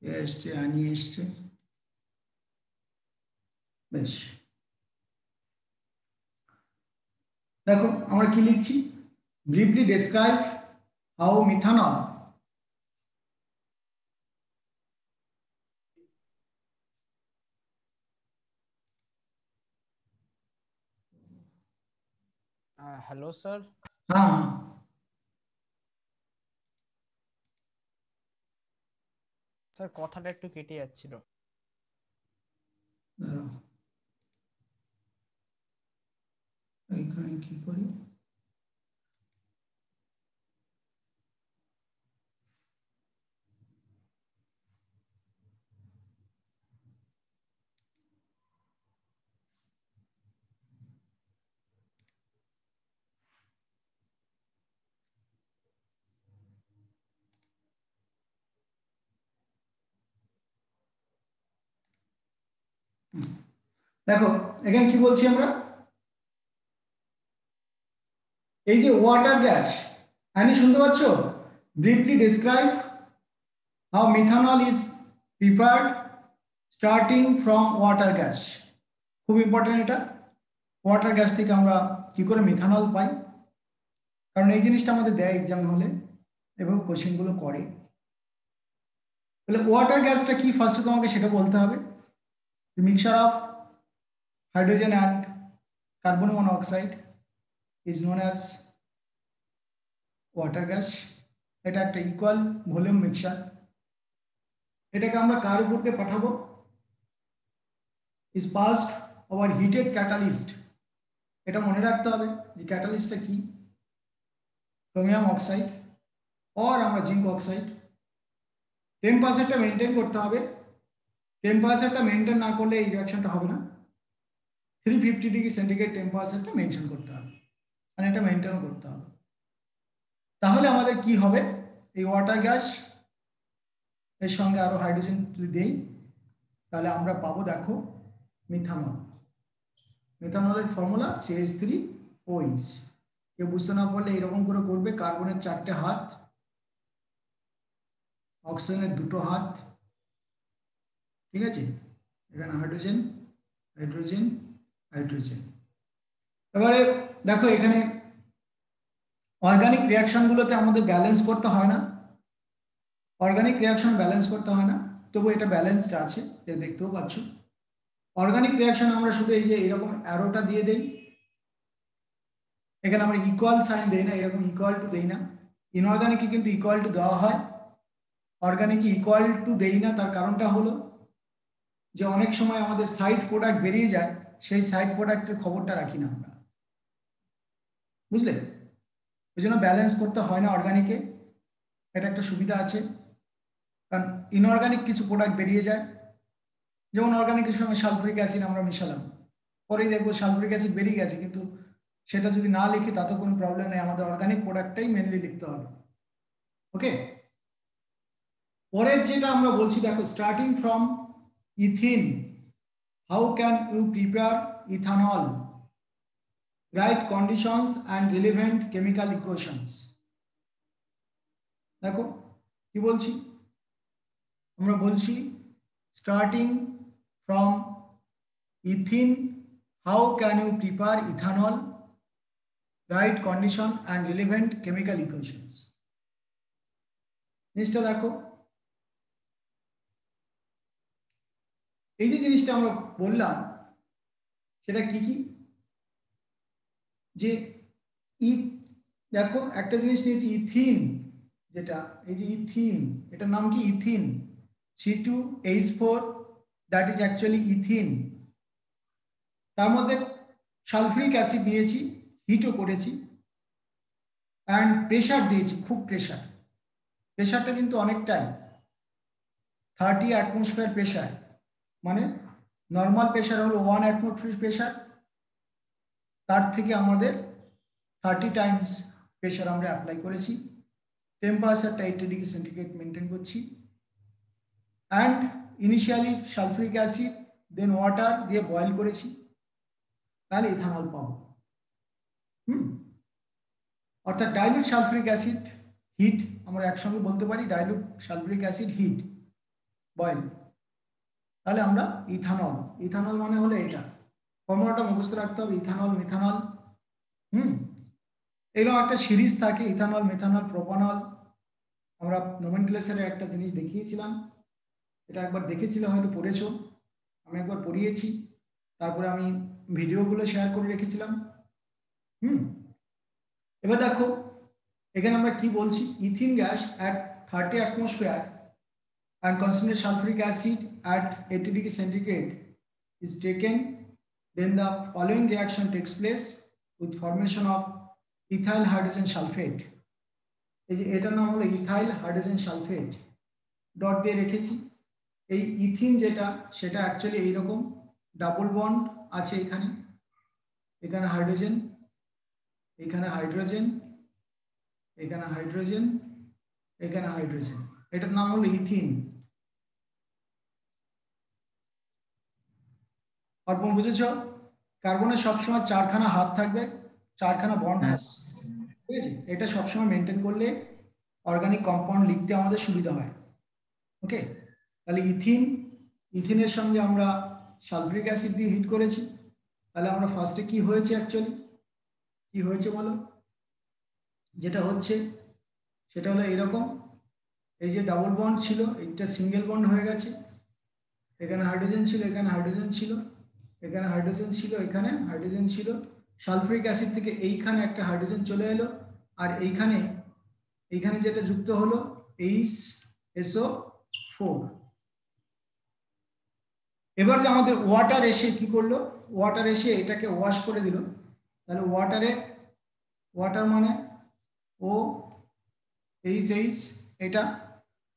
এসছে আনি এসছে বেশ। দেখো আমরা কি লিখছি, briefly describe how methanol hello sir. হ্যাঁ হ্যাঁ স্যার কথাটা একটু কেটে যাচ্ছিল। দাঁড়াও, এইখানে কি করি, দেখো এখানে কি বলছি আমরা, এই যে ওয়াটার গ্যাস, আনি শুনতে পাচ্ছ, briefly describe how methanol is prepared starting from water gas. খুব ইম্পর্টেন্ট এটা, ওয়াটার গ্যাস থেকে আমরা কি করে মিথানল পাই, কারণ এই জিনিসটা আমাদের দেয় এক্সাম হলে এবং কোশ্চেনগুলো করে। তাহলে ওয়াটার গ্যাসটা কি ফার্স্টে তোমাকে সেটা বলতে হবে। Mixture of hydrogen and carbon monoxide is known as water gas. এটা একটা ইকুয়াল ভলিউম মিক্সচার। এটাকে আমরা কার উপর দিয়ে পাঠাবো, is passed over heated catalyst. এটা মনে রাখতে হবে যে ক্যাটালিস্টটা কি, ক্রোমিয়াম অক্সাইড অর আমরা জিঙ্ক অক্সাইড। টেম্পারেচারটা মেনটেন করতে হবে, টেম্পারেচারটা মেনটেন না করলে এই রিয়াকশনটা হবে না। 350 ডিগ্রি সেন্টিগ্রেড টেম্পারেচারটা মেনশন করতে হবে, মানে এটা মেনটেনও করতে হবে। তাহলে আমাদের কি হবে, এই ওয়াটার গ্যাস এর সঙ্গে আরো হাইড্রোজেন যদি দেই তাহলে আমরা পাবো দেখো মিথানল। মিথানলের formula CH3OH। কেউ বুঝতে না পারলে এরকম করে করবে, কার্বনের 4টে হাত, অক্সিজেনের 2টো হাত, ঠিক আছে, এখানে হাইড্রোজেন হাইড্রোজেন হাইড্রোজেন। এবারে দেখো এখানে অর্গানিক রিয়াকশনগুলোতে আমাদের ব্যালেন্স করতে হয় না, অর্গানিক রিয়াকশন ব্যালেন্স করতে হয় না, তবু এটা ব্যালেন্সড আছে, এটা দেখতেও পাচ্ছ। অর্গানিক রিয়াকশন আমরা শুধু এই যে এরকম অ্যারোটা দিয়ে দেই, এখানে আমরা ইকুয়াল সাইন দেই না, এরকম ইকুয়াল টু দেই না। ইনঅর্গানিকে কিন্তু ইকুয়াল টু দেওয়া হয়, অর্গানিকে ইকুয়াল টু দেই না। তার কারণটা হলো যে অনেক সময় আমাদের সাইড প্রোডাক্ট বেরিয়ে যায়, সেই সাইড প্রোডাক্টের খবরটা রাখি না আমরা, বুঝলে, ওই জন্য ব্যালেন্স করতে হয় না অর্গানিকে। এটা একটা সুবিধা আছে, কারণ ইনঅর্গানিক কিছু প্রোডাক্ট বেরিয়ে যায়, যেমন অর্গানিকের সঙ্গে সালফুরিক অ্যাসিড আমরা মিশালাম, পরেই দেখবো সালফুরিক অ্যাসিড বেরিয়ে গেছে, কিন্তু সেটা যদি না লিখি তাতে কোনো প্রবলেম নেই, আমাদের অর্গানিক প্রোডাক্টটাই মেনলি লিখতে হবে। ওকে, পরের যেটা আমরা বলছি দেখো, starting from ethene how can you prepare ethanol, right conditions and relevant chemical equations. দেখো কি বলছি, আমরা বলছি starting from ethene how can you prepare ethanol, right condition and relevant chemical equations. জিনিসটা দেখো, এই যে জিনিসটা আমরা বললাম সেটা কি কি, যে ই, দেখো একটা জিনিস নিয়েছি ইথিন, যেটা এই যে ইথিন, এটার নাম কি ethene, C2H4, that is actually ethene. তার মধ্যে সালফিউরিক অ্যাসিড নিয়েছি, হিটও করেছি, অ্যান্ড প্রেশার দিয়েছি, খুব প্রেশার, প্রেশারটা কিন্তু অনেকটাই, 30 অ্যাটমসফিয়ার প্রেশার, মানে নর্মাল প্রেশার হলো 1 অ্যাটমসফিয়ার প্রেশার, তার থেকে আমাদের 30 টাইমস প্রেশার আমরা অ্যাপ্লাই করেছি। টেম্পারেচারটা 80 ডিগ্রি সেন্টিগ্রেড মেনটেন করছি, and initially sulphuric acid then water দিয়ে বয়েল করেছি, তাহলে ইথানল পাবো। অর্থাৎ ডাইলিউট সালফিউরিক অ্যাসিড হিট, আমরা একসঙ্গে বলতে পারি dilute sulphuric acid heat, boil. তাহলে আমরা ইথানল, ইথানল মানে হলো এটা, ফর্মুলাটা মুখস্থ রাখতে হবে, ইথানল মিথানল। এরকম একটা সিরিজ থাকে, ইথানল মিথানল প্রোপানল। আমরা নোমেনক্লেচারে একটা জিনিস দেখিয়েছিলাম, এটা একবার দেখেছিলে হয়তো, পড়েছো, আমি একবার পড়িয়েছি, তারপরে আমি ভিডিওগুলো শেয়ার করে রেখেছিলাম। এবার দেখো এখানে আমরা কি বলছি, ethene gas at 30 atmosphere and concentrated sulfuric acid at 80 degree centigrade is taken, then the following reaction takes place with formation of ethyl hydrogen sulfate। এই যে এটার নাম হলো ইথাইল হাইড্রোজেন সালফেট, ডট দিয়ে রেখেছি। এই ইথিন যেটা, সেটা অ্যাকচুয়ালি এইরকম ডাবল বন্ড আছে এখানে, এখানে হাইড্রোজেন, এখানে হাইড্রোজেন, এখানে হাইড্রোজেন, এখানে হাইড্রোজেন, এটার নাম হলো ইথিন। অর্পণ বুঝেছ? কার্বনের সবসময় চারখানা হাত থাকবে, চারখানা বন্ড থাকবে, ঠিক আছে? এটা সবসময় মেনটেন করলে অর্গানিক কম্পাউন্ড লিখতে আমাদের সুবিধা হয়। ওকে, তাহলে ইথিন, ইথিনের সঙ্গে আমরা সালফিউরিক অ্যাসিড দিয়ে হিট করেছি। তাহলে আমরা ফার্স্টে কি হয়েছে, অ্যাকচুয়ালি কি হয়েছে বলো? যেটা হচ্ছে সেটা হলো এরকম, এই যে ডাবল বন্ড ছিল এইটা সিঙ্গেল বন্ড হয়ে গেছে, এখানে হাইড্রোজেন ছিল, এখানে হাইড্রোজেন ছিল, এখানে হাইড্রোজেন ছিল, এখানে হাইড্রোজেন ছিল। সালফিউরিক অ্যাসিড থেকে এইখানে একটা হাইড্রোজেন চলে এলো, আর এইখানে এইখানে যেটা যুক্ত হলো HSO4। এবার যে আমাদের ওয়াটার এসে কি করলো, ওয়াটার এসে এটাকে ওয়াশ করে দিল। তাহলে ওয়াটারে, ওয়াটার মানে OH, এটা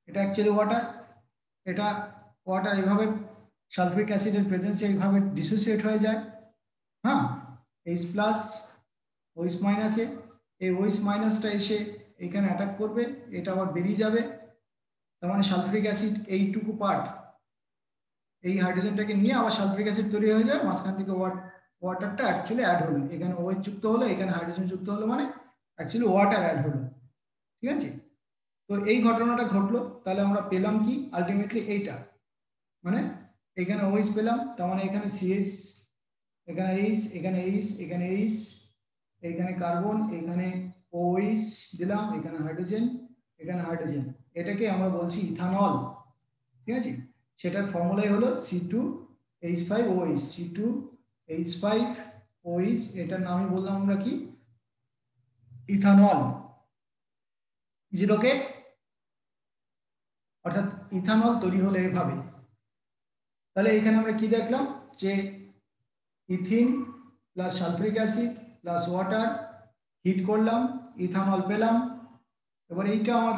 এটা অ্যাকচুয়ালি ওয়াটার, এটা ওয়াটার এইভাবে সালফিউরিক অ্যাসিডের প্রেজেন্সে এইভাবে ডিসোসিয়েট হয়ে যায়। হ্যাঁ, H প্লাস OH মাইনাসে, এই OH মাইনাসটা এসে এখানে অ্যাটাক করবে, এটা আবার বেরিয়ে যাবে। তার মানে সালফিউরিক অ্যাসিড এইটুকু পার্ট এই হাইড্রোজেনটাকে নিয়ে আবার সালফিউরিক অ্যাসিড তৈরি হয়ে যায়, মাঝখান থেকে ওয়াটারটা অ্যাকচুয়ালি অ্যাড হলো, এখানে OH যুক্ত হলো, এখানে হাইড্রোজেন যুক্ত হলো, মানে অ্যাকচুয়ালি ওয়াটার অ্যাড হলো। ঠিক আছে, তো এই ঘটনাটা ঘটলো। তাহলে আমরা পেলাম কি আলটিমেটলি এইটা, মানে এখানে OH পেলাম, তার মানে এখানে CH, এখানে H, এখানে H, এখানে H, এখানে কার্বন, এখানে OH দিলাম, এখানে হাইড্রোজেন, এখানে হাইড্রোজেন, এটাকে আমরা বলছি ইথানল। ঠিক আছে, সেটার ফর্মুলাই হলো C2H5OH, C2H5OH, এটার নামই বললাম আমরা কি, ইথানল। জিরোকে, অর্থাৎ ইথানল তৈরি হলো এভাবে। তাহলে এখানে আমরা কি দেখলাম, যে ethene plus sulphuric acid plus water heat করলাম, ইথানল পেলাম। এবার এইটা আমার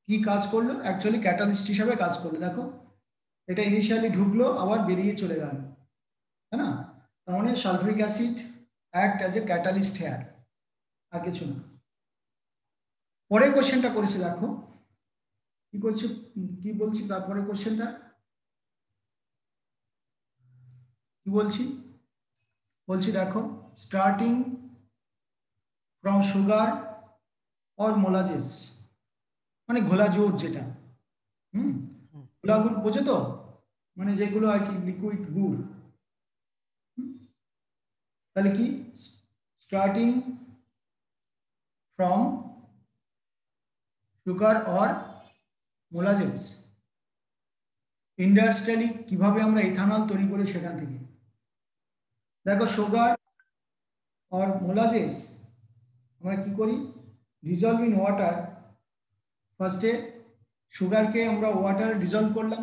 কি কাজ করলো, অ্যাকচুয়ালি ক্যাটালিস্ট হিসাবে কাজ করলো। দেখো এটা ইনিশিয়ালি ঢুকলো, আবার বেরিয়ে চলে গেল, তাই না? তার মানে sulphuric acid act as a catalyst here, আর কিছু না। পরের কোশ্চেনটা করেছে, দেখো কি করছে, কি বলছি তারপরে কোশ্চেনটা কি বলছি, বলছি দেখো, স্টার্টিং ফ্রম সুগার অর মোলাজেস, মানে ঘোলা জোর যেটা, ঘোলা গুড় বোঝো তো, মানে যেগুলো আর কি লিকুইড গুড়। তাহলে কি, starting from sugar or molasses, industrially কিভাবে আমরা ইথানল তৈরি করি সেখান থেকে। দেখো সুগার অর মোলাজেস আমরা কি করি, ডিজলভ ইন ওয়াটার, ফার্স্টে সুগারকে আমরা ওয়াটারে ডিজলভ করলাম,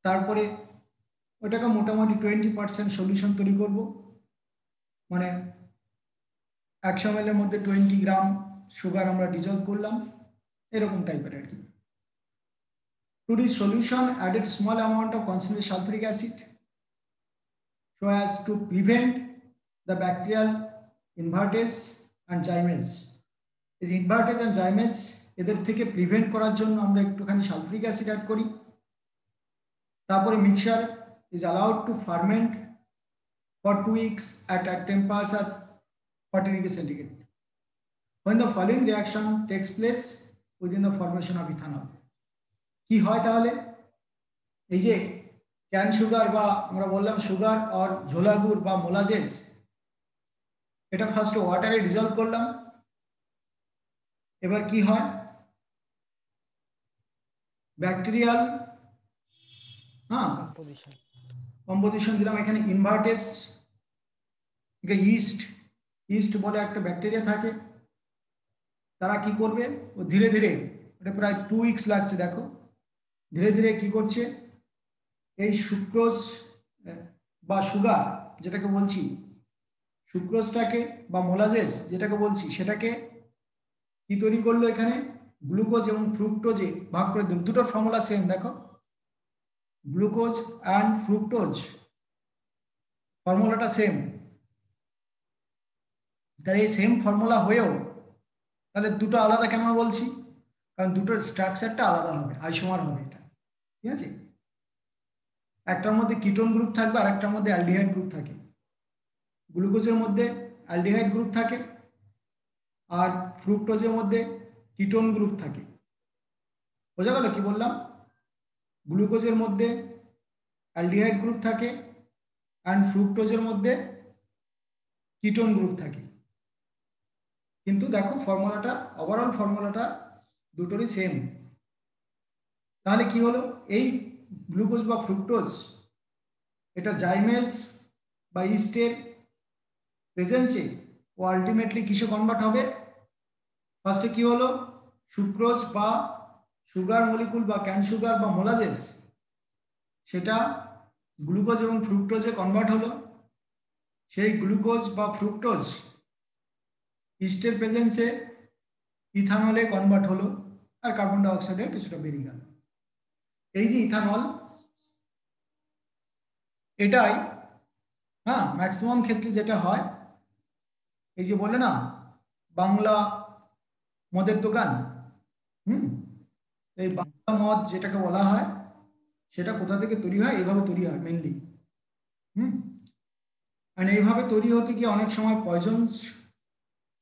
তারপরে ওটাকে মোটামুটি 20% সলিউশন তৈরি করব, মানে 100 ml এর মধ্যে 20 গ্রাম সুগার আমরা ডিজলভ করলাম, এরকম টাইপের আর কি। To this solution added small amount of concentrated sulfuric acid so as to prevent the bacterial invertase and gymase। এই ইনভার্টেজ এন্ড জাইমেস এদের থেকে প্রিভেন্ট করার জন্য আমরা একটুখানি সালফিউরিক অ্যাসিড অ্যাড করি। তারপরে mixture is allowed to ferment for 2 weeks at a temperature 40 degree centigrade, when the following reaction takes place within the formation of ethanol। কি হয় তাহলে? এই যে ক্যান সুগার বা আমরা বললাম সুগার আর ঝোলা গুড় বা মোলাজেস, এটা ফার্স্ট ওয়াটারে ডিজলভ করলাম। এবার কি হয়, ব্যাকটেরিয়াল কম্পোজিশন কম্পোজিশন দিলাম এখানে ইনভার্টেস, ইস্ট ইস্ট বলে একটা ব্যাকটেরিয়া থাকে, তারা কি করবে, ও ধীরে ধীরে, এটা প্রায় 2 উইকস লাগছে, দেখো ধীরে ধীরে কি করছে, এই সুক্রোজ বা সুগার যেটাকে বলছি, সুক্রোজটাকে বা মোলাজেস যেটাকে বলছি, সেটাকে কি তৈরি করলো, এখানে গ্লুকোজ এবং ফ্রুক্টোজে ভাগ করে দিল। দুটোর ফর্মুলা সেম, দেখো গ্লুকোজ অ্যান্ড ফ্রুক্টোজ ফর্মুলাটা সেম। তাহলে এই সেম ফর্মুলা হয়েও তাহলে দুটো আলাদা কেন বলছি, কারণ দুটোর স্ট্রাকচারটা আলাদা হবে, আইসোমার হবে এটা, ঠিক আছে। একটার মধ্যে কিটোন গ্রুপ থাকবে আর একটার মধ্যে অ্যালডিহাইড গ্রুপ থাকে। গ্লুকোজের মধ্যে অ্যালডিহাইড গ্রুপ থাকে আর ফ্রুক্টোজের মধ্যে কিটোন গ্রুপ থাকে। বোঝা গেল কি বললাম? গ্লুকোজের মধ্যে অ্যালডিহাইড গ্রুপ থাকে অ্যান্ড ফ্রুক্টোজের মধ্যে কিটোন গ্রুপ থাকে। কিন্তু দেখো ফর্মুলাটা, ওভারঅল ফর্মুলাটা দুটোরই সেম। তাহলে কি হলো, এই গ্লুকোজ বা ফ্রুক্টোজ এটা জাইমেজ বা ইস্টের প্রেজেন্সে ও আলটিমেটলি কিসে কনভার্ট হবে, ফার্স্টে কি হলো, সুক্রোজ বা সুগার মলিকুল বা ক্যান সুগার বা মোলাজেস, সেটা গ্লুকোজ এবং ফ্রুক্টোজে কনভার্ট হলো। সেই গ্লুকোজ বা ফ্রুক্টোজ ইস্টের প্রেজেন্সে ইথানলে কনভার্ট হলো আর কার্বন ডাই অক্সাইডে কিছুটা বেরিয়ে গেল। এই যে ইথানল, এটাই ম্যাক্সিমাম ক্ষেত্রে যেটা হয়, এই যে বলে না বাংলা মদের দোকান, এই বাংলা মদ যেটাকে বলা হয়, সেটা কোথা থেকে তৈরি হয়, এইভাবে তৈরি হয় মেনলি। আর এইভাবে তৈরি হতে গিয়ে অনেক সময় পয়জন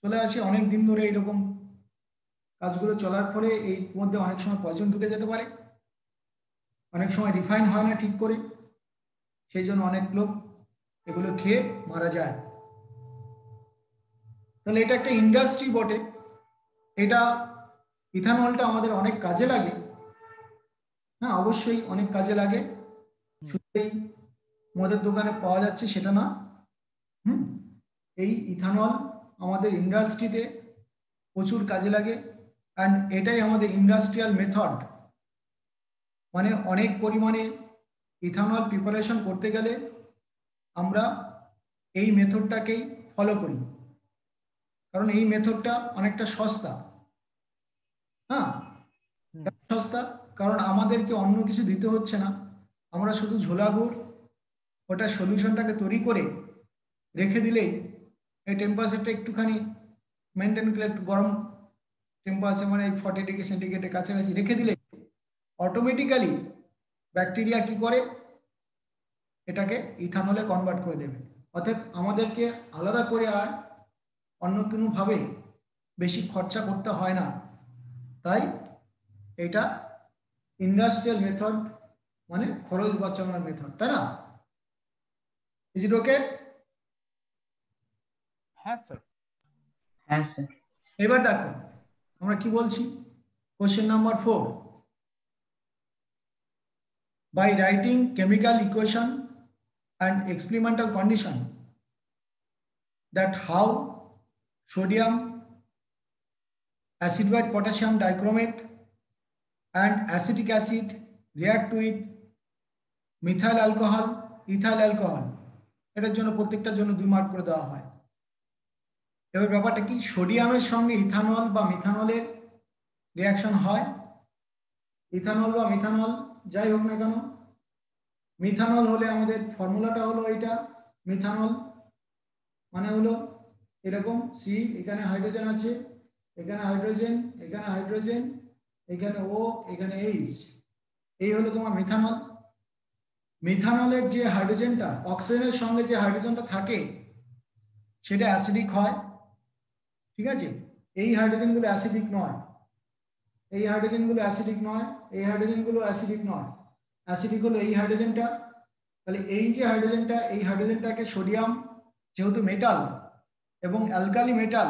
চলে আসে, অনেক দিন ধরে এইরকম কাজগুলো চলার ফলে এই মধ্যে অনেক সময় পয়জন ঢুকে যেতে পারে, অনেক সময় রিফাইন হয় না ঠিক করে, সেই জন্য অনেক লোক এগুলো খেয়ে মারা যায়। তাহলে এটা একটা ইন্ডাস্ট্রি বটে, এটা ইথানলটা আমাদের অনেক কাজে লাগে, অবশ্যই অনেক কাজে লাগে, শুধু এই মদের দোকানে পাওয়া যাচ্ছে সেটা না। এই ইথানল আমাদের ইন্ডাস্ট্রিতে প্রচুর কাজে লাগে, অ্যান্ড এটাই আমাদের ইন্ডাস্ট্রিয়াল মেথড। মানে অনেক পরিমাণে ইথানল প্রিপারেশন করতে গেলে আমরা এই মেথডটাকেই ফলো করি, কারণ এই মেথডটা অনেকটা সস্তা। সস্তা কারণ আমাদেরকে অন্য কিছু দিতে হচ্ছে না, আমরা শুধু ঝোলা গুড় ওটা সলিউশনটাকে তৈরি করে রেখে দিলেই, এই টেম্পারেচারটা একটুখানি মেনটেন করে একটু গরম টেম্পারেচার, মানে 40 ডিগ্রি সেন্টিগ্রেডের কাছাকাছি রেখে দিলে অটোমেটিক্যালি ব্যাকটেরিয়া কি করে, এটাকে ইথানলে কনভার্ট করে দেবে। অর্থাৎ আমাদেরকে আলাদা করে আর অন্য কোনোভাবে বেশি খরচা করতে হয় না। তাই এটা ইন্ডাস্ট্রিয়াল মেথড, মানে খরচ বাঁচানোর মেথড, তাই না? ইজ ইট ওকে? হ্যাঁ স্যার। হ্যাঁ স্যার। এবার দেখো আমরা কি বলছি, question number 4, by writing chemical equation and experimental condition that how sodium acid white potassium dichromate and acetic acid react with methyl alcohol, ethyl alcohol, এটার জন্য প্রত্যেকটার জন্য 2 মার্ক করে দেওয়া হয়। এবার ব্যাপারটা কি, সোডিয়ামের সঙ্গে ইথানল বা মিথানলের রিয়াকশন হয়, ইথানল বা মিথানল যাই হোক না কেন, মিথানল হলে আমাদের ফর্মুলাটা হলো এইটা, মিথানল মানে হলো এরকম সি, এখানে হাইড্রোজেন আছে, এখানে হাইড্রোজেন, এখানে হাইড্রোজেন, এখানে ও, এখানে এইচ, এই হলো তোমার মিথানল। মিথানলের যে হাইড্রোজেনটা অক্সিজেনের সঙ্গে যে হাইড্রোজেনটা থাকে সেটা অ্যাসিডিক হয়, ঠিক আছে, এই হাইড্রোজেনগুলো অ্যাসিডিক নয়। এই হাইড্রোজেনগুলো অ্যাসিডিক নয়, এই হাইড্রোজেনগুলো অ্যাসিডিক নয়। অ্যাসিডিক হলো এই হাইড্রোজেনটা। তাহলে এই যে হাইড্রোজেনটা, এই হাইড্রোজেনটাকে সোডিয়াম যেহেতু মেটাল এবং অ্যালকালি মেটাল,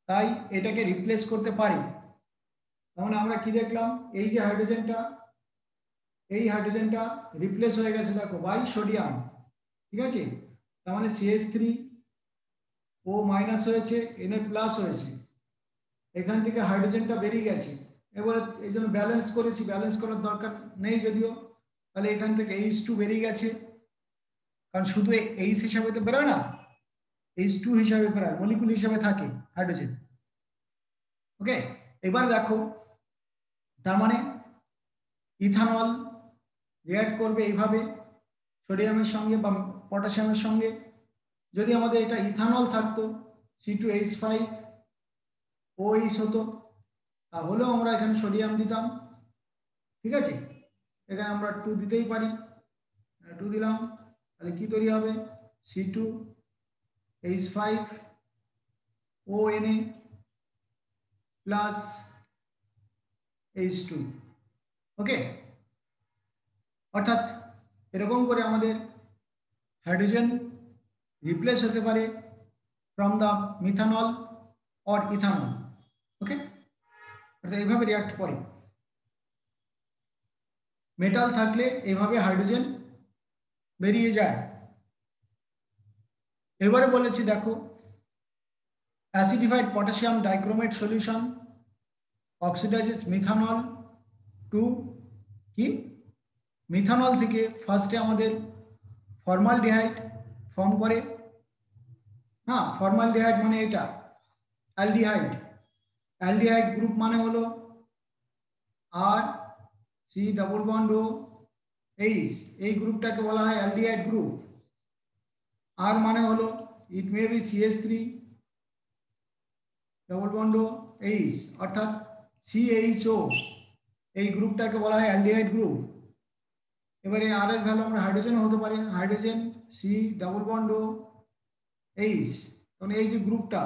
তাই এটাকে রিপ্লেস করতে পারি। তাহলে আমরা কি দেখলাম, এই যে হাইড্রোজেনটা, এই হাইড্রোজেনটা রিপ্লেস হয়ে গেছে দেখো বাই সোডিয়াম, ঠিক আছে। তার মানে CH3 ও মাইনাস হয়েছে, Na প্লাস হয়েছে, এখান থেকে হাইড্রোজেনটা বেরিয়ে গেছে। এবারে এই জন্য ব্যালেন্স করেছি, ব্যালেন্স করার দরকার নেই যদিও। তাহলে এখান থেকে H2 বেরিয়ে গেছে, কারণ শুধু H হিসাবে তো বেরোয় না, H2 হিসাবে বেরোয়, মলিকুল হিসাবে থাকে হাইড্রোজেন। ওকে, এবার দেখো, তার মানে ইথানল রিঅ্যাক্ট করবে এইভাবে সোডিয়ামের সঙ্গে বা পটাশিয়ামের সঙ্গে। যদি আমাদের এটা ইথানল থাকতো, C2H5OH হতো, তাহলেও আমরা এখানে সোডিয়াম দিতাম, ঠিক আছে। এখানে আমরা 2 দিতেই পারি, 2 দিলাম, তাহলে কি তৈরি হবে, C2H5ONA প্লাস H2। ওকে, অর্থাৎ এরকম করে আমাদের হাইড্রোজেন রিপ্লেস হতে পারে from the methanol or ethanol. Okay, অর্থাৎ এইভাবে রিয়াক্ট করে। মেটাল থাকলে এইভাবে হাইড্রোজেন বেরিয়ে যায়। এবারে বলেছি দেখো, acidified potassium dichromate solution oxidises methanol to কি, মিথানল থেকে ফার্স্টে আমাদের ফর্মালডিহাইড ফর্ম করে। হ্যাঁ, ফর্মালডিহাইড মানে এটা অ্যালডিহাইড। অ্যালডিহাইড গ্রুপ মানে হলো R, C⋅O⋅H, এই গ্রুপটাকে বলা হয় অ্যালডিহাইড গ্রুপ। আর মানে হলো ইট মে বি CH3⋅OH, অর্থাৎ CHO, এই গ্রুপটাকে বলা হয় অ্যালডিহাইড গ্রুপ। এবারে আর এর ভ্যালু আমরা হাইড্রোজেন হতে পারে, হাইড্রোজেন C⋅OH, কারণ এই যে গ্রুপটা,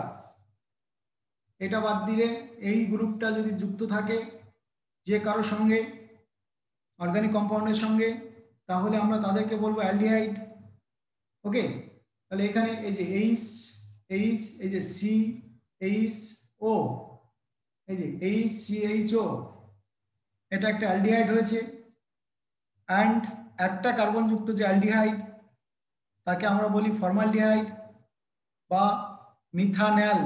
এটা বাদ দিলে এই গ্রুপটা যদি যুক্ত থাকে যে কারোর সঙ্গে, অর্গানিক কম্পাউন্ডের সঙ্গে, তাহলে আমরা তাদেরকে বলবো অ্যালডিহাইড। ওকে, তাহলে এখানে এই যে H, এই যে CHO, এই যে HCHO, এটা একটা অ্যালডিহাইড হয়েছে। অ্যান্ড একটা কার্বনযুক্ত যে অ্যালডিহাইড, তাকে আমরা বলি ফর্মালডিহাইড বা মিথানল।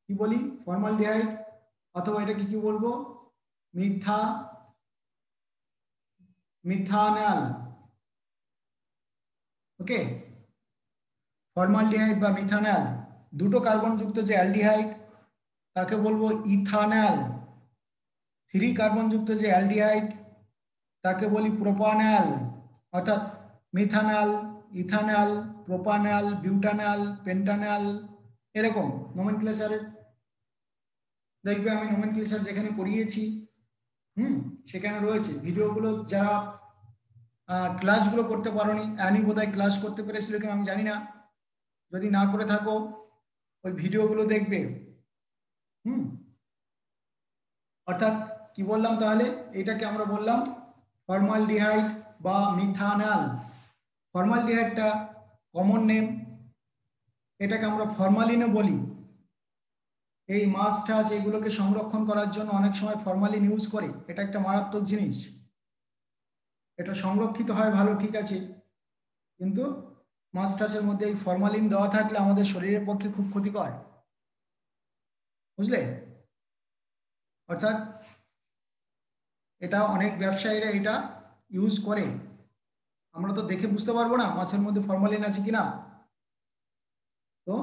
কি বলি, ফর্মালডিহাইড, অথবা এটাকে কি বলবো, মিথানল। ওকে, ফর্মালডিহাইড বা মিথানল, দুটো কার্বনযুক্ত যে অ্যালডিহাইড তাকে বলবো ইথানল। 3 কার্বনযুক্ত যে অ্যালডিহাইড তাকে বলি প্রোপানল। অর্থাৎ মিথানল, ইথানল, প্রোপানল, বিউটানল, পেন্টানল, এরকম নোমেনক্লেচারের দেখবে। আমি নোমেনক্লেচার যেখানে করিয়েছি সেখানে রয়েছে ভিডিওগুলো। যারা ক্লাসগুলো করতে পারোনি, অ্যানি বোধহয় ক্লাস করতে পেরেছিল কিনা আমি জানি না, যদি না করে থাকো ওই ভিডিওগুলো দেখবে। অর্থাৎ কি বললাম তাহলে, এটাকে আমরা বললাম ফর্মালডিহাইড বা মিথানল। ফর্মালডিহাইডটা কমন নেম, এটাকে আমরা ফরমালিনও বলি। এই মাছ টাছ এগুলোকে সংরক্ষণ করার জন্য অনেক সময় ফরমালিন ইউজ করে, এটা একটা মারাত্মক জিনিস। এটা সংরক্ষিত হয় ভালো, ঠিক আছে, কিন্তু মাছ টাছের মধ্যে এই ফরমালিন দেওয়া থাকলে আমাদের শরীরের পক্ষে খুব ক্ষতিকর, বুঝলে। অর্থাৎ এটা অনেক ব্যবসায়ীরা এটা ইউজ করে, আমরা তো দেখে বুঝতে পারবো না মাছের মধ্যে ফরমালিন আছে কিনা। তো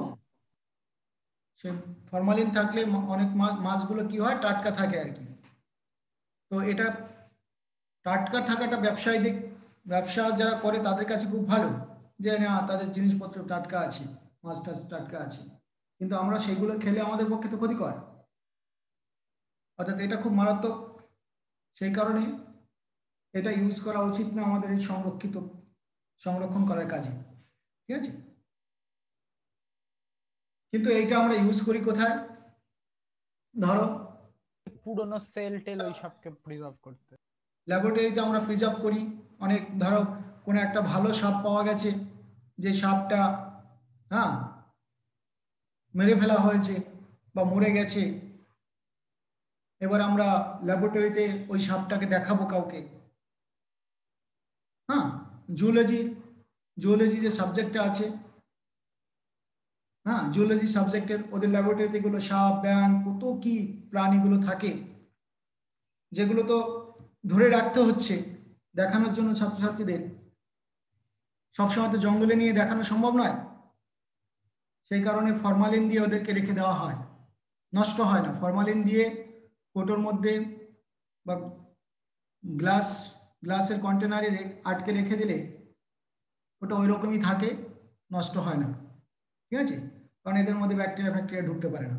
সে ফরমালিন থাকলে অনেক মাছগুলো কি হয়, টাটকা থাকে আর কি। তো এটা টাটকা থাকাটা ব্যবসা যারা করে তাদের কাছে খুব ভালো, যে না তাদের জিনিসপত্র টাটকা আছে, মাছ টাছ টাটকা আছে, কিন্তু আমরা সেগুলো খেলে আমাদের পক্ষে তো ক্ষতিকর। অর্থাৎ এটা খুব মারাত্মক, সেই কারণে এটা ইউজ করা উচিত না আমাদের এই সংরক্ষণ করার কাজে, ঠিক আছে। কিন্তু এইটা আমরা ইউজ করি কোথায়, ধরো পুরনো সেল টেল ওই সবকে প্রিজার্ভ করতে। ল্যাবরেটরিতে আমরা প্রিজার্ভ করি। অনেক ধরো কোনো একটা ভালো সাপ পাওয়া গেছে, যে সাপটা হ্যাঁ মেরে ফেলা হয়েছে বা মরে গেছে, এবার আমরা ল্যাবরেটরিতে ওই সাপটাকে দেখাবো কাউকে। হ্যাঁ, জুওলজি জুওলজি যে সাবজেক্টটা আছে, হ্যাঁ জুওলজি সাবজেক্টের ওদের ল্যাবরেটরিতে এগুলো সাপ ব্যাঙ কত কি প্রাণীগুলো থাকে, যেগুলো তো ধরে রাখতে হচ্ছে দেখানোর জন্য ছাত্রছাত্রীদের। সবসময় তো জঙ্গলে নিয়ে দেখানো সম্ভব নয়, সেই কারণে ফরমালিন দিয়ে ওদেরকে রেখে দেওয়া হয়, নষ্ট হয় না। ফরমালিন দিয়ে কোটোর মধ্যে বা গ্লাসের কন্টেনারে আটকে রেখে দিলে ওটা ওই রকমই থাকে, নষ্ট হয় না। ঠিক আছে, কারণ এদের মধ্যে ব্যাকটেরিয়া ফ্যাকটেরিয়া ঢুকতে পারে না,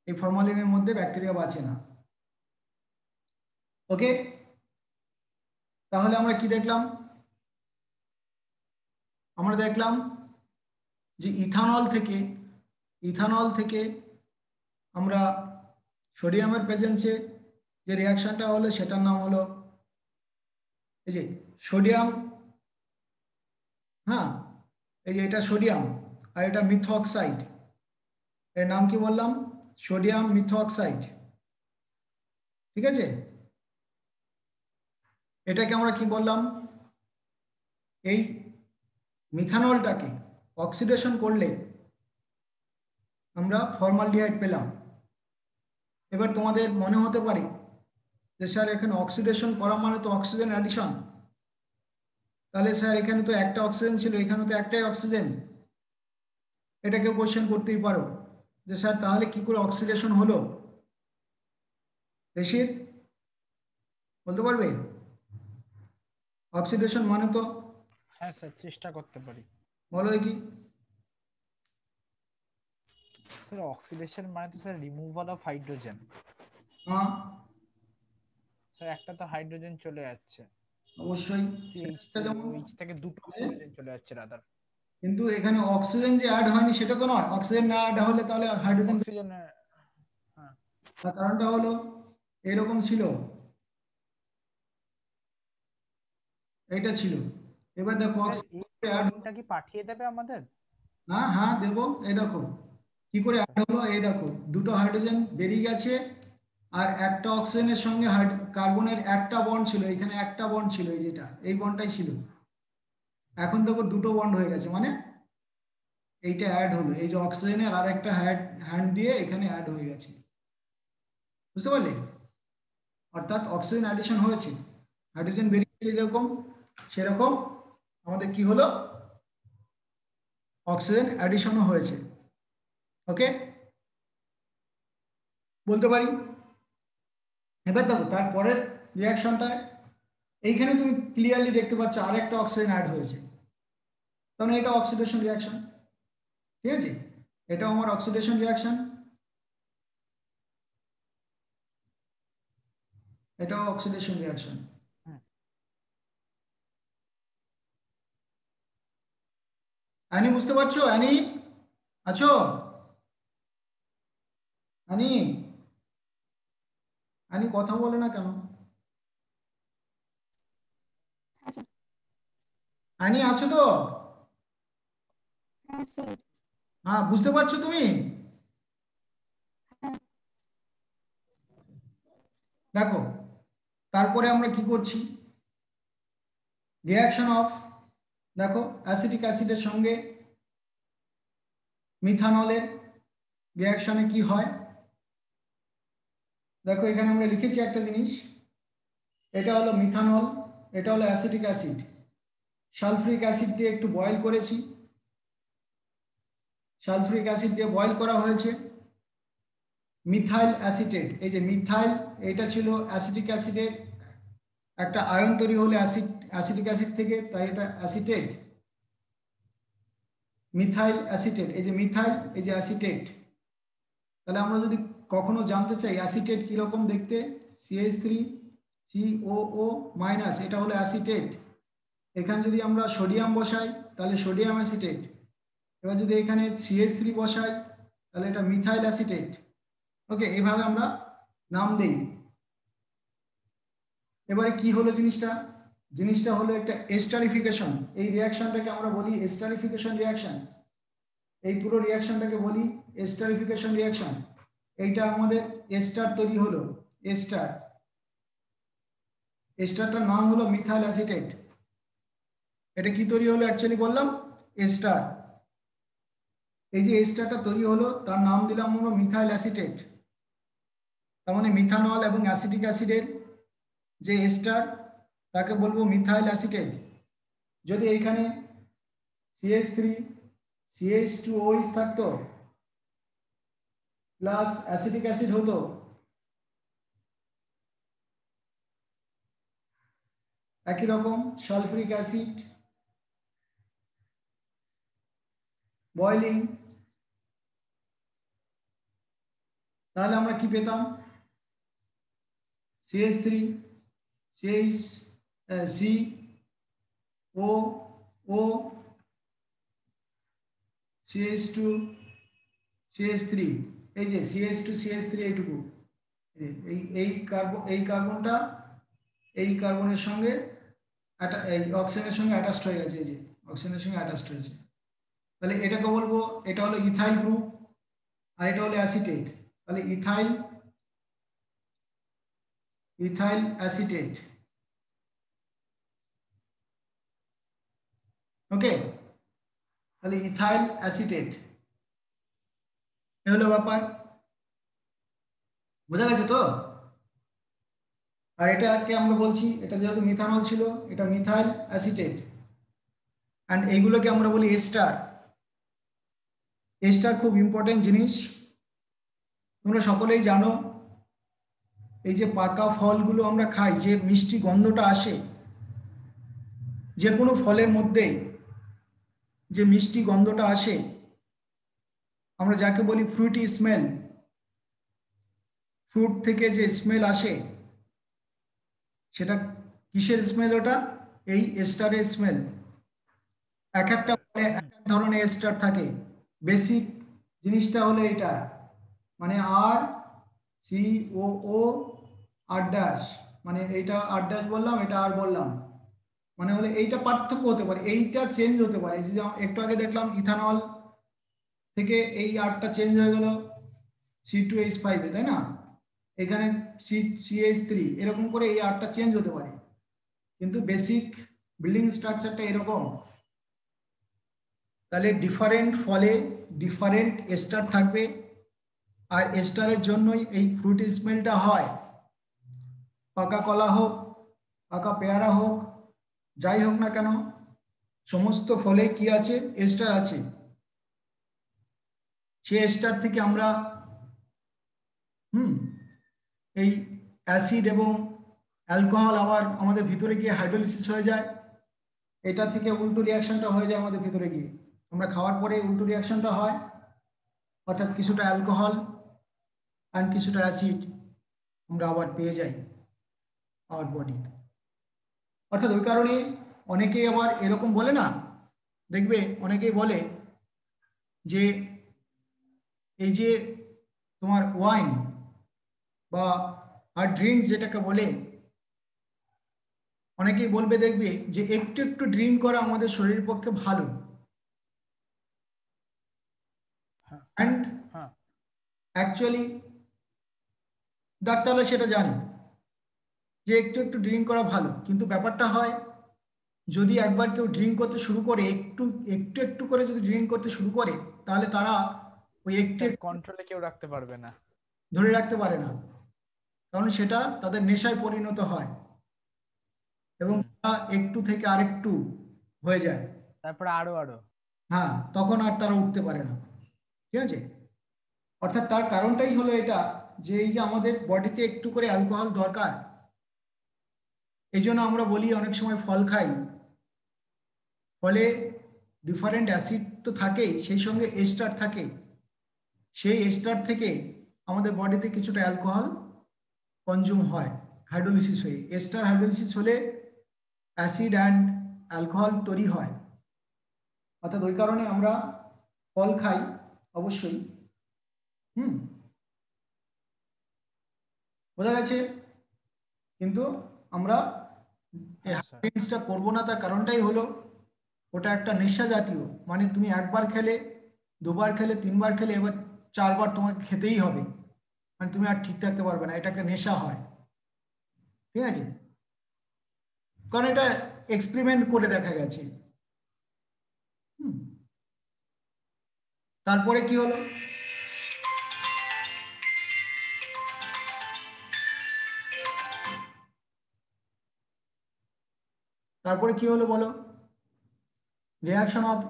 এই ফরমালিনের মধ্যে ব্যাকটেরিয়া বাঁচে না। ওকে, তাহলে আমরা কি দেখলাম? আমরা দেখলাম যে ইথানল থেকে আমরা সোডিয়ামের প্রেজেন্সে যে রিয়াকশনটা হলো সেটার নাম হলো এই যে সোডিয়াম। হ্যাঁ, এই যে এটা সোডিয়াম আর এটা মিথঅক্সাইড, এর নাম কি বললাম? সোডিয়াম মিথঅক্সাইড। ঠিক আছে, এটাকে আমরা কি বললাম? এই মিথানলটাকে অক্সিডেশন করলে আমরা ফর্মালডিহাইড পেলাম। এবার তোমাদের মনে হতে পারে যে স্যার এখানে অক্সিডেশন করা মানে তো অক্সিজেন অ্যাডিশন, তাহলে স্যার এখানে তো একটা অক্সিজেন ছিল, এখানে তো একটাই অক্সিজেন। এটা কেউ কোশ্চেন করতেই পারো যে স্যার তাহলে কি করে অক্সিডেশন হলো? রশিদ বলতে পারবে? অক্সিডেশন মানে তো, হ্যাঁ স্যার, চেষ্টা করতে পারি। বলো দেখি। স্যার অক্সিডেশন মানে তো স্যার রিমুভাল অফ হাইড্রোজেন। হ্যাঁ স্যার একটা তো হাইড্রোজেন চলে যাচ্ছে, অবশ্যই, সিএইচ সেটা যেমন, ওইচ থেকে দুটো হাইড্রোজেন চলে যাচ্ছে রাদার। কিন্তু এখানে অক্সিজেন যে অ্যাড হয়নি সেটা তো নয়। অক্সিজেন না অ্যাড হলে তাহলে হাইড্রোজেন, অক্সিজেনের, হ্যাঁ তার কারণটা হলো এরকম ছিল, এটা ছিল। এবার দেখো স্যার এই অক্সিজেন অ্যাড, কমেন্টটা কি পাঠিয়ে দেবে আমাদের? হ্যাঁ হ্যাঁ দেবো। এই দেখো কি করে অ্যাড হলো, এই দেখো দুটো হাইড্রোজেন বেরিয়ে গেছে আর একটা অক্সিজেনের সঙ্গে কার্বনের একটা বন্ড ছিল, এখানে একটা বন্ড ছিল, এই যেটা এই বন্ডটাই ছিল। এখন দেখো দুটো বন্ড হয়ে গেছে, মানে এইটা অ্যাড হলো, এই যে অক্সিজেনের আর একটা হ্যান্ড দিয়ে এখানে অ্যাড হয়ে গেছে। বুঝতে পারলে? অর্থাৎ অক্সিজেন অ্যাডিশন হয়েছে, হাইড্রোজেন বেরিয়েছে যেরকম, সেরকম আমাদের কি হলো, অক্সিজেন অ্যাডিশনও হয়েছে। ওকে, বলতে পারি। এবার দেখো তারপরের রিয়াকশনটায় এইখানে তুমি ক্লিয়ারলি দেখতে পাচ্ছ আরেকটা অক্সিজেন অ্যাড হয়েছে, তাহলে এটা অক্সিডেশন রিয়াকশন। ঠিক আছে, এটাও আমার অক্সিডেশন রিয়াকশন, এটাও অক্সিডেশন রিয়াকশন। অ্যানি বুঝতে পারছো? অ্যানি আছো? অ্যানি, অ্যানি কথা বলে না কেন? অ্যানি আছো তো? হ্যাঁ বুঝতে পারছো তুমি? দেখো তারপরে আমরা কি করছি, রিয়াকশন অফ, দেখো অ্যাসিটিক অ্যাসিডের সঙ্গে মিথানলের রিয়াকশনে কি হয়। দেখো এখানে আমরা লিখেছি একটা জিনিস, এটা হলো মিথানল, এটা হলো অ্যাসিটিক অ্যাসিড, সালফ্রিক অ্যাসিড দিয়ে একটু বয়েল করেছি, সালফ্রিক অ্যাসিড দিয়ে বয়েল করা হয়েছে, মিথাইল অ্যাসিটেট। এই যে মিথাইল, এটা ছিল অ্যাসিটিক অ্যাসিডের একটা আয়ন তৈরি হলে অ্যাসিটিক অ্যাসিড থেকে, তাই এটা অ্যাসিটেট, মিথাইল অ্যাসিটেট। এই যে মিথাইল, এই যে অ্যাসিটেট। তাহলে আমরা যদি কখনো জানতে চাই অ্যাসিটেট কিরকম দেখতে, CH3 COO মাইনাস, এটা হলো অ্যাসিটেট। এখানে যদি আমরা সোডিয়াম বসাই তাহলে সোডিয়াম অ্যাসিটেট। এবার যদি এখানে CH3 বসাই তাহলে এটা মিথাইল অ্যাসিটেট। ওকে, এভাবে আমরা নাম দেই। এবারে কি হলো জিনিসটা হলো একটা এস্টারিফিকেশন। এই রিয়াকশনটাকে আমরা বলি এস্টারিফিকেশন রিয়াকশন। এই পুরো রিয়াকশনটাকে বলি এস্টারিফিকেশন রিয়াকশন। এইটা আমাদের এস্টার তৈরি হলো, এস্টারটার নাম হলো মিথাইল অ্যাসিটেট। এটা কি তৈরি হলো অ্যাকচুয়ালি বললাম এস্টার। এই যে এস্টারটা তৈরি হলো তার নাম দিলাম আমরা মিথাইল অ্যাসিটেট। তার মানে মিথানল এবং অ্যাসিটিক অ্যাসিডের যে এস্টার তাকে বলবো মিথাইল অ্যাসিটেট। যদি এইখানে CH3 CH2OH থাকতো প্লাস অ্যাসিটিক অ্যাসিড হতো, একই রকম সালফিউরিক অ্যাসিড বয়লিং, তাহলে আমরা কি পেতাম CH3 CHCOO CH2 CH3, এই যে CH2 CH3 এইটুকু, এই কার্বনটা এই কার্বনের সঙ্গে এই অক্সিজেনের সঙ্গে অ্যাটাচড হয়ে গেছে, এই যে অক্সিজেনের সঙ্গে অ্যাটাচড হয়েছে। তাহলে এটাকে বলবো এটা হলো ইথাইল গ্রুপ আর এটা হলো অ্যাসিটেট। তাহলে ইথাইল অ্যাসিটেট। ওকে, তাহলে ইথাইল অ্যাসিটেট এ হলো ব্যাপার, বোঝা গেছে তো? আর এটাকে আমরা বলছি, এটা যেহেতু মিথানল ছিল এটা মিথাইল অ্যাসিটেট। অ্যান্ড এইগুলোকে আমরা বলি এস্টার। এস্টার খুব ইম্পর্টেন্ট জিনিস, তোমরা সকলেই জানো। এই যে পাকা ফলগুলো আমরা খাই, যে মিষ্টি গন্ধটা আসে, যে কোনো ফলের মধ্যে যে মিষ্টি গন্ধটা আসে আমরা যাকে বলি ফ্রুটি স্মেল, ফ্রুট থেকে যে স্মেল আসে সেটা কিসের স্মেল? ওটা এই এস্টারের স্মেল। এক একটা ফলে এক এক ধরনের এস্টার থাকে। বেসিক জিনিসটা হলো এটা, মানে R COO মানে এইটা R' বললাম, এটা আর বললাম, মানে হলে এইটা পার্থক্য হতে পারে, এইটা চেঞ্জ হতে পারে। এই যে একটু আগে দেখলাম ইথানল থেকে এই আরটা চেঞ্জ হয়ে গেল C2H5 এ, তাই না? এখানে CH3, এরকম করে এই আরটা চেঞ্জ হতে পারে, কিন্তু বেসিক বিল্ডিং স্ট্রাকচারটা এরকম। তাহলে ডিফারেন্ট ফলে ডিফারেন্ট এস্টার থাকবে, আর এস্টারের জন্যই এই ফ্রুট স্মেলটা হয়। পাকা কলা হোক, পাকা পেয়ারা হোক, যাই হোক না কেন, সমস্ত ফলে কি আছে? এস্টার আছে। সেই এস্টার থেকে আমরা এই অ্যাসিড এবং অ্যালকোহল আবার আমাদের ভিতরে গিয়ে হাইড্রোলিসিস হয়ে যায়। এটা থেকে উল্টো রিয়াকশনটা হয়ে যায় আমাদের ভিতরে গিয়ে, আমরা খাওয়ার পরে উল্টো রিয়াকশনটা হয়, অর্থাৎ কিছুটা অ্যালকোহল আর কিছুটা অ্যাসিড আমরা আবার পেয়ে যাই আওয়ার বডি। অর্থাৎ ওই কারণে অনেকেই আবার এরকম বলে না, দেখবে অনেকেই বলে যে এই যে তোমার ওয়াইন বা আর ড্রিঙ্ক যেটাকে বলে, অনেকেই বলবে দেখবে যে একটু একটু ড্রিঙ্ক করা আমাদের শরীরের পক্ষে ভালো। অ্যান্ড অ্যাকচুয়ালি ডাক্তাররা সেটা জানে যে একটু একটু ড্রিঙ্ক করা ভালো, কিন্তু ব্যাপারটা হয় যদি একবার কেউ ড্রিঙ্ক করতে শুরু করে, একটু একটু একটু করে যদি ড্রিঙ্ক করতে শুরু করে, তাহলে তারা ওই একটু কন্ট্রোলে কেউ রাখতে পারবে না, ধরে রাখতে পারে না, কারণ সেটা তাদের নেশায় পরিণত হয় এবং একটু থেকে আরেকটু হয়ে যায়, তারপরে আরো আরো। হ্যাঁ, তখন আর তারা উঠতে পারে না। ঠিক আছে? অর্থাৎ তার কারণটাই হলো এটা, যে এই যে আমাদের বডিতে একটু করে অ্যালকোহল দরকার। এই জন্য আমরা বলি অনেক সময় ফল খাই, ফলে ডিফারেন্ট অ্যাসিড তো থাকেই, সেই সঙ্গে এস্টার থাকে। সেই এস্টার থেকে আমাদের বডিতে কিছুটা অ্যালকোহল কনজিউম হয় হাইড্রোলিসিস হয়ে। এস্টার হাইড্রোলিসিস হলে অ্যাসিড অ্যান্ড অ্যালকোহল তৈরি হয়। অর্থাৎ ওই কারণে আমরা ফল খাই অবশ্যই। বোঝা গেছে? কিন্তু আমরা এই হ্যাঁ স্যার। ড্রিঙ্কসটা করবো না, তার কারণটাই হলো ওটা একটা নেশা জাতীয়, মানে তুমি একবার খেলে, দুবার খেলে, তিনবার খেলে, এবার চারবার তোমাকে খেতেই হবে, মানে তুমি আর ঠিক থাকতে পারবে না, এটা একটা নেশা হয়। ঠিক আছে? কারণ এটা এক্সপেরিমেন্ট করে দেখা গেছে। হুম। তারপরে কি হলো? তারপরে কি হলো বলো? Reaction of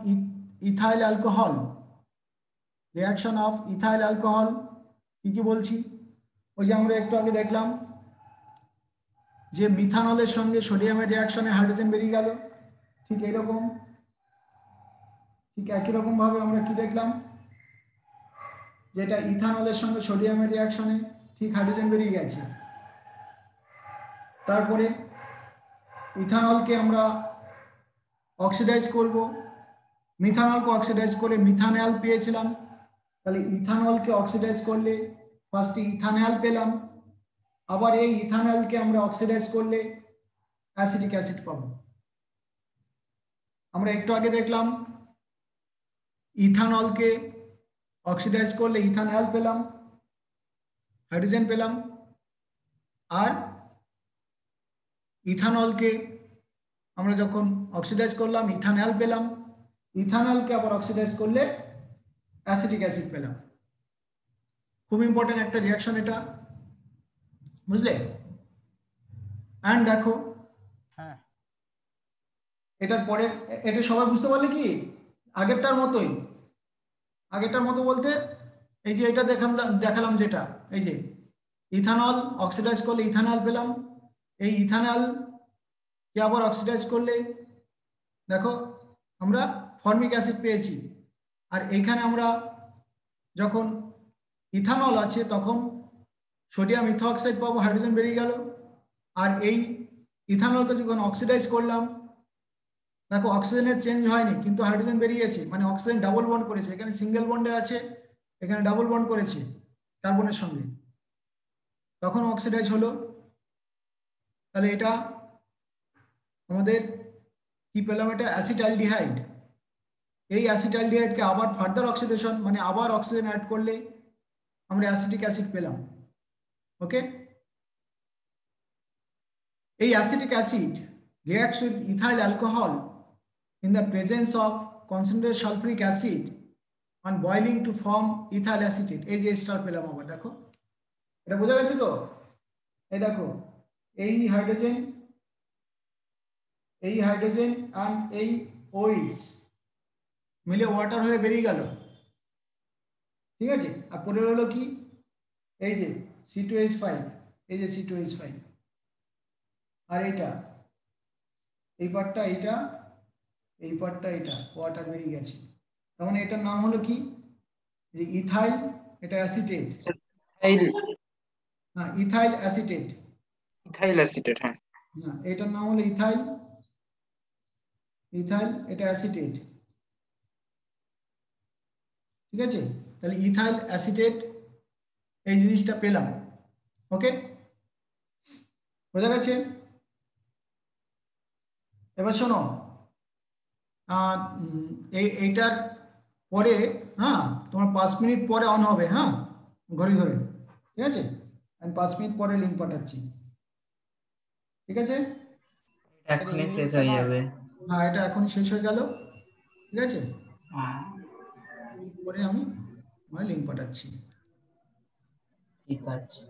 ethyl alcohol, reaction of ethyl alcohol কি কি বলছি? ওই যে আমরা একটু আগে দেখলাম যে মিথানলের সঙ্গে সোডিয়ামের রিয়াকশনে হাইড্রোজেন বেরিয়ে গেল, ঠিক এরকম, ঠিক একই রকম ভাবে আমরা কি দেখলাম, যেটা ইথানলের সঙ্গে সোডিয়ামের রিয়াকশনে ঠিক হাইড্রোজেন বেরিয়ে গেছে। তারপরে ইথানলকে আমরা অক্সিডাইজ করব, মিথানলকে অক্সিডাইজ করে মিথানল পেয়েছিলাম, তাহলে ইথানলকে অক্সিডাইজ করলে ফার্স্টে ইথানল পেলাম, আবার এই ইথানলকে আমরা অক্সিডাইজ করলে অ্যাসিটিক অ্যাসিড পাবো। আমরা একটু আগে দেখলাম ইথানলকে অক্সিডাইজ করলে ইথানল পেলাম, হাইড্রোজেন পেলাম, আর ইথানলকে আমরা যখন অক্সিডাইজ করলাম ইথানল পেলাম, ইথানলকে আবার অক্সিডাইজ করলে অ্যাসিটিক অ্যাসিড পেলাম। খুব ইম্পর্টেন্ট একটা রিয়াকশন এটা, বুঝলে? অ্যান্ড দেখো হ্যাঁ এটার পরে, এটা সবাই বুঝতে পারলে কি? আগেরটার মতোই, আগেরটার মতো বলতে এই যে এটা দেখালাম যেটা, এই যে ইথানল অক্সিডাইজ করলে ইথানল পেলাম, এই ইথানল কে আবার অক্সিডাইজ করলে দেখো আমরা ফর্মিক অ্যাসিড পেয়েছি। আর এইখানে আমরা যখন ইথানল আছে তখন সোডিয়াম ইথোঅক্সাইড পাবো, হাইড্রোজেন বেরিয়ে গেল। আর এই ইথানলকে যখন অক্সিডাইজ করলাম, দেখো অক্সিজেনের চেঞ্জ হয়নি কিন্তু হাইড্রোজেন বেরিয়েছে, মানে অক্সিজেন ডাবল বন্ড করেছে, এখানে সিঙ্গেল বন্ডে আছে, এখানে ডাবল বন্ড করেছে কার্বনের সঙ্গে, তখন অক্সিডাইজ হলো। তাহলে এটা আমাদের কি পেলাম? এটা অ্যাসিটালডিহাইড। এই অ্যাসিটালডিহাইডকে আবার ফার্দার অক্সিডেশন, মানে আবার অক্সিজেন অ্যাড করলে আমরা অ্যাসিটিক অ্যাসিড পেলাম। ওকে? এই acetic acid reacts with ethyl alcohol in the presence of concentrated sulfuric acid on boiling to form ethyl acetate। এই যে স্টার পেলাম আবার, দেখো এটা বোঝা গেছে তো? এই দেখো এই হাইড্রোজেন, এই হাইড্রোজেন আর এই ওইস মিলে ওয়াটার হয়ে বেরিয়ে গেল। ঠিক আছে? আর পরে হলো কি? এই যে C2H5, এই যে C2H5, আর এইটা, এই পার্টটা এইটা, এই পার্টটা এটা, ওয়াটার বেরিয়ে গেছে। তার মানে এটার নাম হলো কি? যে ইথাইল, এটা অ্যাসিটেট। ইথাইল, হ্যাঁ ইথাইল অ্যাসিটেট। ইথাইল অ্যাসিটেট, হ্যাঁ। হ্যাঁ এটার নাম হলো ইথাইল, ইথাইল এটা অ্যাসিটেট। ঠিক আছে? তাহলে ইথাইল অ্যাসিটেট এই জিনিসটা পেলাম। ওকে? বোঝা গেছে? এবার শোনো, এইটার পরে, হ্যাঁ তোমার 5 মিনিট পরে অন হবে, হ্যাঁ ঘড়ি ধরে। ঠিক আছে? আমি 5 মিনিট পরে লিঙ্ক পাঠাচ্ছি। ঠিক আছে? এখনই শেষ হয়ে যাবে। হ্যাঁ এটা এখন শেষ হয়ে গেল। ঠিক আছে? হ্যাঁ, পরে আমি লিঙ্ক পাঠাচ্ছি। ঠিক আছে।